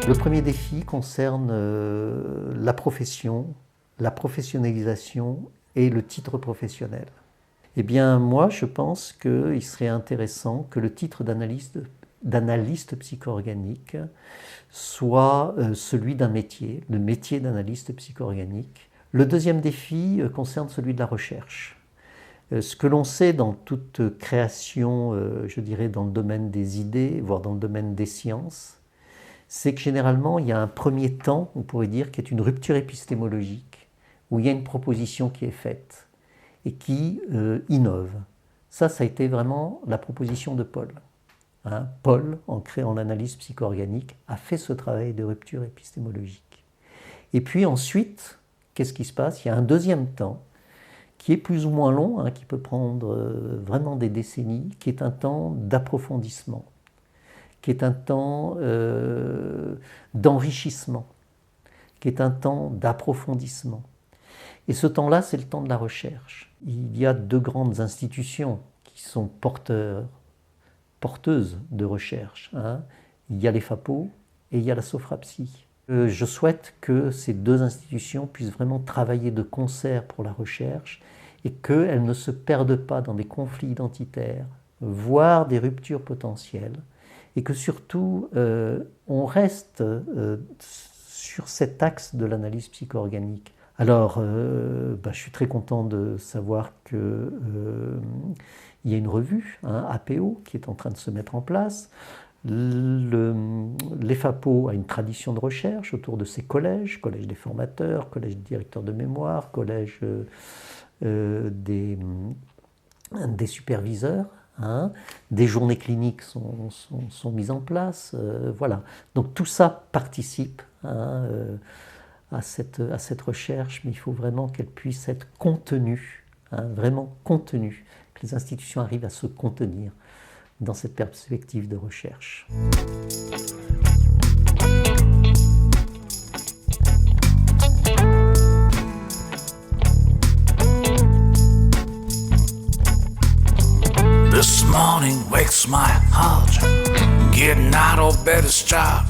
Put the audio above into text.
Le premier défi concerne la profession, la professionnalisation et le titre professionnel. Eh bien, moi, je pense qu'il serait intéressant que le titre d'analyste psycho-organique soit celui d'un métier, le métier d'analyste psycho-organique. Le deuxième défi concerne celui de la recherche. Ce que l'on sait dans toute création, je dirais dans le domaine des idées, voire dans le domaine des sciences, c'est que généralement, il y a un premier temps, on pourrait dire, qui est une rupture épistémologique, où il y a une proposition qui est faite et qui innove. Ça a été vraiment la proposition de Paul. Paul, en créant l'analyse psycho-organique, a fait ce travail de rupture épistémologique. Et puis ensuite, qu'est-ce qui se passe? Il y a un deuxième temps, qui est plus ou moins long, qui peut prendre vraiment des décennies, qui est un temps d'approfondissement, qui est un temps d'enrichissement, qui est un temps d'approfondissement. Et ce temps-là, c'est le temps de la recherche. Il y a deux grandes institutions qui sont porteuses de recherche. Il y a les FAPO et il y a la Sophrapsy. Je souhaite que ces deux institutions puissent vraiment travailler de concert pour la recherche et qu'elles ne se perdent pas dans des conflits identitaires, voire des ruptures potentielles, et que surtout on reste sur cet axe de l'analyse psycho-organique. Alors, je suis très content de savoir qu'il y a une revue, APO, qui est en train de se mettre en place. L'EFAPO a une tradition de recherche autour de ses collèges, collège des formateurs, collège des directeurs de mémoire, collège des superviseurs. Des journées cliniques sont mises en place. Voilà. Donc tout ça participe à cette recherche, mais il faut vraiment qu'elle puisse être contenue, vraiment contenue, que les institutions arrivent à se contenir dans cette perspective de recherche. This morning wakes my heart, getting out of bed is job.